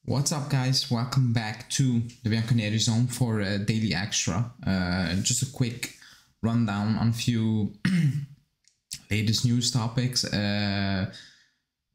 What's up, guys? Welcome back to the Bianconeri Zone for a daily extra. Just a quick rundown on a few latest news topics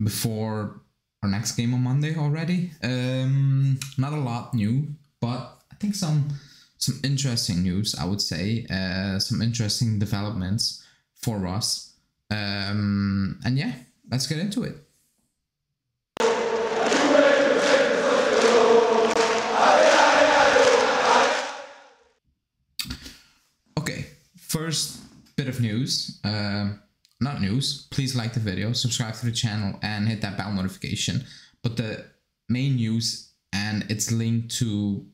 before our next game on Monday already. Not a lot new, but I think some interesting news, I would say. Some interesting developments for us. And yeah, let's get into it. First bit of news, not news, please like the video, subscribe to the channel and hit that bell notification. But the main news, and it's linked to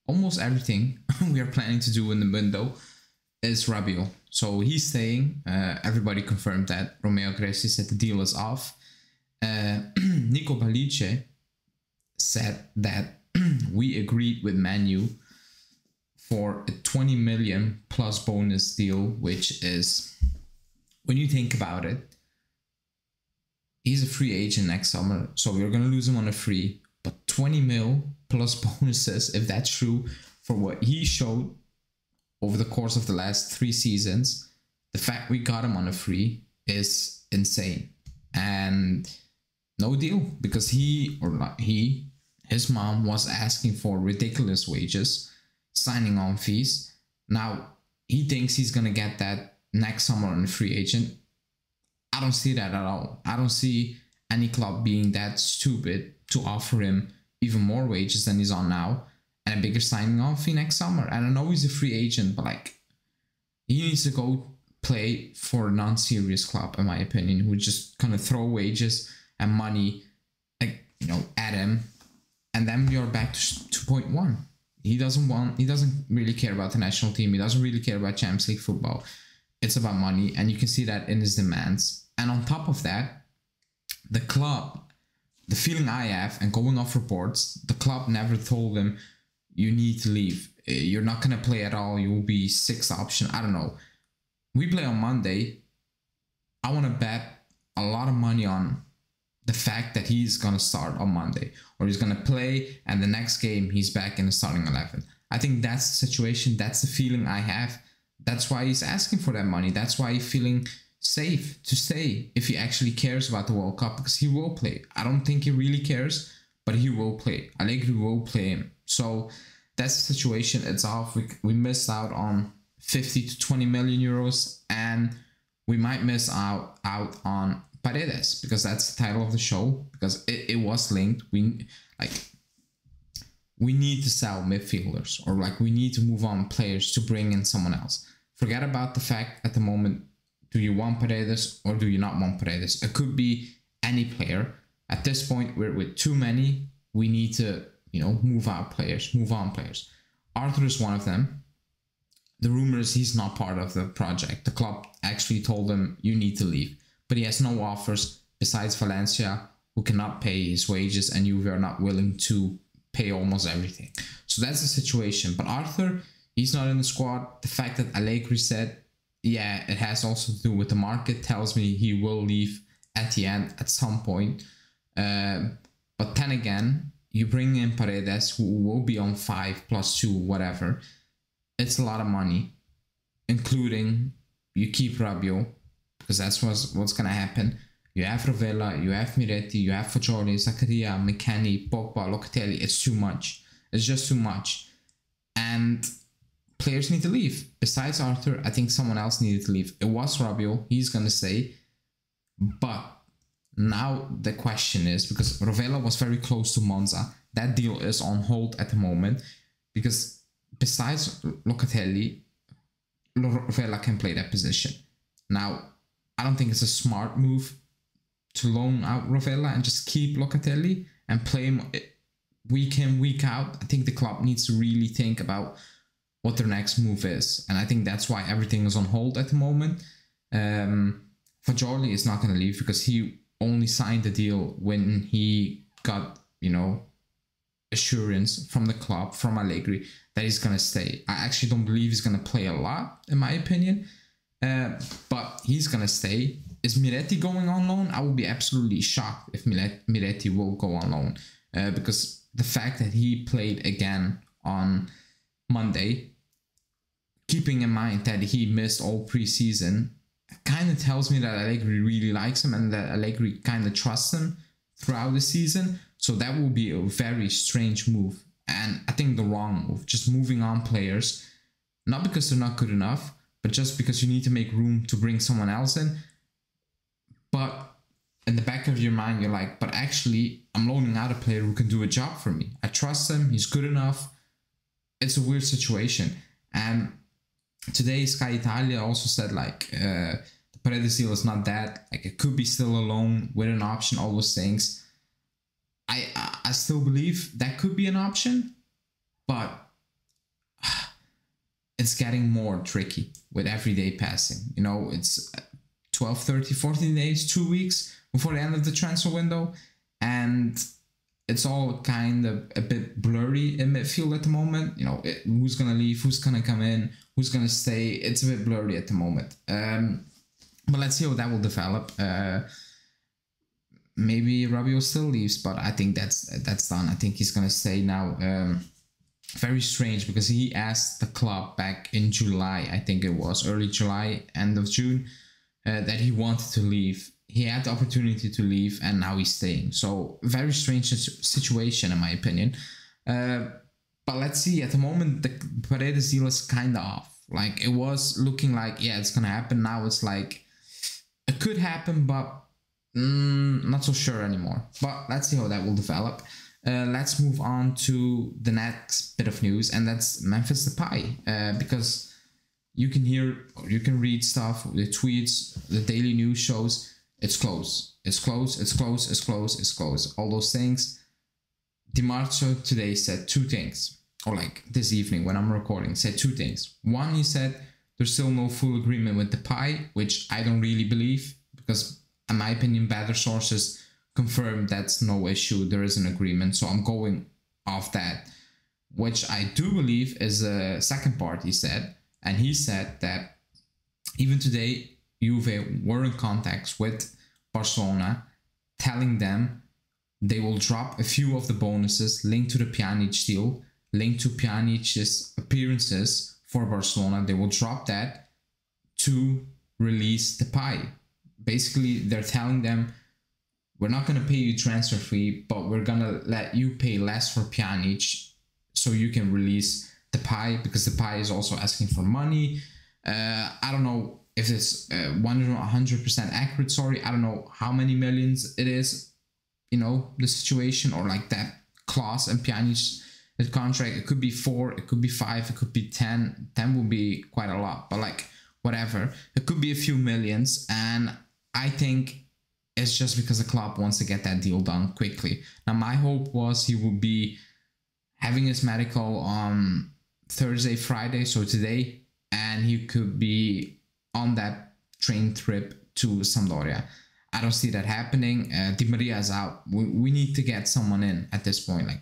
almost everything we are planning to do in the window, is Rabiot. So he's staying, everybody confirmed that. Romeo Greci said the deal is off. Nico Balice said that we agreed with Man U for a 20 million plus bonus deal, which is, when you think about it, he's a free agent next summer, so we're going to lose him on a free, but 20 mil plus bonuses, if that's true, for what he showed over the course of the last 3 seasons, the fact we got him on a free is insane. And no deal, because his mom was asking for ridiculous wages, signing on fees. Now he thinks he's gonna get that next summer on a free agent. I don't see that at all. I don't see any club being that stupid to offer him even more wages than he's on now and a bigger signing on fee next summer. And I know he's a free agent, but like, he needs to go play for a non-serious club, in my opinion, who just kind of throw wages and money, like, at him, and then you're back to 2.1. He doesn't really care about the national team. He doesn't really care about Champions League football. It's about money, and you can see that in his demands. And on top of that, the club, the feeling I have, and going off reports, the club never told him, you need to leave. You're not going to play at all. You will be 6th option. I don't know. We play on Monday. I want to bet a lot of money on the fact that he's going to start on Monday, or he's going to play and the next game he's back in the starting 11. I think that's the situation. That's the feeling I have. That's why he's asking for that money. That's why he's feeling safe to stay if he actually cares about the World Cup, because he will play. I don't think he really cares, but he will play. Allegri will play him. So that's the situation. It's off. We missed out on 50 to 20 million euros, and we might miss out on Paredes, because that's the title of the show, because it was linked. We need to sell midfielders, or we need to move on players to bring in someone else. Forget about the fact at the moment, do you want Paredes or do you not want Paredes? It could be any player. At this point, we're with too many. We need to, move on players. Arthur is one of them. The rumor is he's not part of the project. The club actually told him, you need to leave. But he has no offers besides Valencia, who cannot pay his wages, and you are not willing to pay almost everything. So that's the situation. But Arthur, he's not in the squad. The fact that Allegri said, yeah, it has also to do with the market, tells me he will leave at the end at some point. But then again, you bring in Paredes, who will be on 5 plus 2, whatever. It's a lot of money, including you keep Rabiot, because that's what's going to happen. You have Rovella, you have Miretti, you have Fagioli, Zakaria, McKennie, Pogba, Locatelli. It's too much. It's just too much. And players need to leave. Besides Arthur, I think someone else needed to leave. It was Rabiot. He's going to stay. But now the question is, because Rovella was very close to Monza, that deal is on hold at the moment, because besides Locatelli, Rovella can play that position. Now, I don't think it's a smart move to loan out Rovella and just keep Locatelli and play him week in, week out. I think the club needs to really think about what their next move is. And I think that's why everything is on hold at the moment. Fagioli is not going to leave, because he only signed the deal when he got, assurance from the club, from Allegri, that he's going to stay. I actually don't believe he's going to play a lot, in my opinion. But he's going to stay. Is Miretti going on loan? I would be absolutely shocked if Miretti will go on loan. because the fact that he played again on Monday, keeping in mind that he missed all preseason, kind of tells me that Allegri really likes him and that Allegri kind of trusts him throughout the season. So that will be a very strange move, and I think the wrong move, just moving on players, not because they're not good enough, but just because you need to make room to bring someone else in. But in the back of your mind, you're like, but actually, I'm loaning out a player who can do a job for me. I trust him. He's good enough. It's a weird situation. And today, Sky Italia also said, like, the Paredes deal is not that. Like, it could be still a loan with an option, all those things. I still believe that could be an option, but it's getting more tricky with everyday passing. You know, it's 12, 30, 14 days, 2 weeks before the end of the transfer window, and it's all kind of a bit blurry in midfield at the moment. You know, who's going to leave, who's going to come in, who's going to stay. It's a bit blurry at the moment. But let's see how that will develop. Maybe Rabiot still leaves, but I think that's done. I think he's going to stay now. Very strange, because he asked the club back in July, I think it was early July, end of June, that he wanted to leave. He had the opportunity to leave, and now he's staying. So very strange situation, in my opinion. But let's see. At the moment, the Paredes deal is kind of off. Like, it was looking like, yeah, it's gonna happen. Now it's like it could happen, but not so sure anymore. But let's see how that will develop. Let's move on to the next bit of news, and that's Memphis Depay. Because you can hear, or you can read stuff, the tweets, the daily news shows, it's close, it's close, it's close, it's close, it's close, all those things. Di Marzio today said two things, or like this evening when I'm recording, said two things. One, he said there's still no full agreement with Depay, which I don't really believe, because in my opinion, better sources confirm that's no issue, there is an agreement, so I'm going off that. Which I do believe is the second part he said, and he said that even today Juve were in contacts with Barcelona, telling them they will drop a few of the bonuses linked to the Pjanic deal, linked to Pjanic's appearances for Barcelona. They will drop that to release Depay. Basically, they're telling them, we're not going to pay you transfer fee, but we're going to let you pay less for Pjanic so you can release Depay, because Depay is also asking for money. I don't know if it's 100% accurate, sorry. I don't know how many millions it is, you know, the situation, or like that clause in Pjanic's contract. It could be 4, it could be 5, it could be 10. 10 will be quite a lot, but like whatever. It could be a few millions, and I think it's just because the club wants to get that deal done quickly. Now, my hope was he would be having his medical on Thursday, Friday, so today, and he could be on that train trip to Sampdoria. I don't see that happening. Di Maria is out. We need to get someone in at this point, like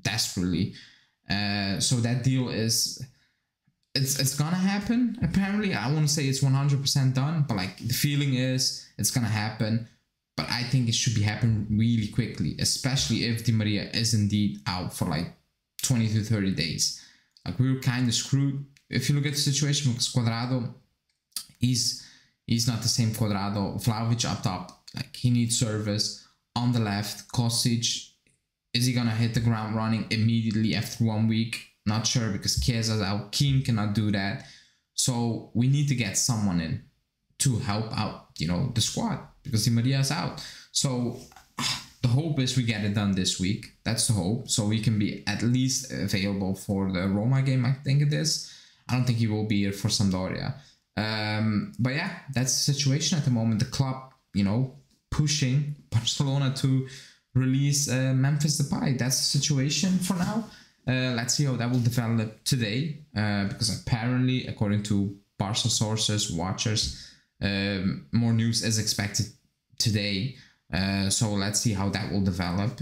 desperately. So that deal is, it's gonna happen. Apparently, I won't say it's 100% done, but like the feeling is it's gonna happen. But I think it should be happening really quickly, especially if Di Maria is indeed out for like 20 to 30 days. Like, we were kind of screwed. If you look at the situation with Cuadrado, he's not the same Cuadrado. Vlahovic up top, like, he needs service. On the left, Kostic, is he gonna hit the ground running immediately after 1 week? Not sure, because Chiesa's out. Keane cannot do that. So we need to get someone in to help out, you know, the squad, because Di Maria is out. So the hope is we get it done this week. That's the hope. So we can be at least available for the Roma game, I think it is. I don't think he will be here for Sampdoria. But yeah, that's the situation at the moment. The club, you know, pushing Barcelona to release Memphis Depay. That's the situation for now. Let's see how that will develop today. Because apparently, according to Barca sources, watchers, more news is expected today. So let's see how that will develop.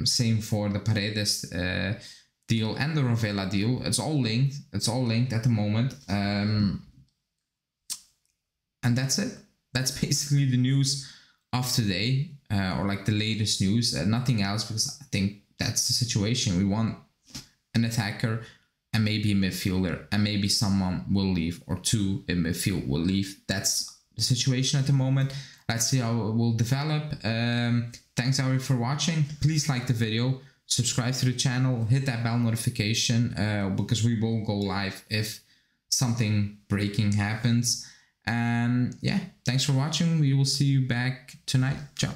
Same for the Paredes deal and the Rovella deal. It's all linked. It's all linked at the moment. And that's it. That's basically the news of today. or like the latest news, nothing else, because I think that's the situation. We want an attacker and maybe a midfielder, and maybe someone will leave, or two in midfield will leave. That's the situation at the moment. Let's see how it will develop. Thanks everybody for watching. Please like the video, subscribe to the channel, hit that bell notification, because we will go live if something breaking happens. And yeah, thanks for watching. We will see you back tonight. Ciao.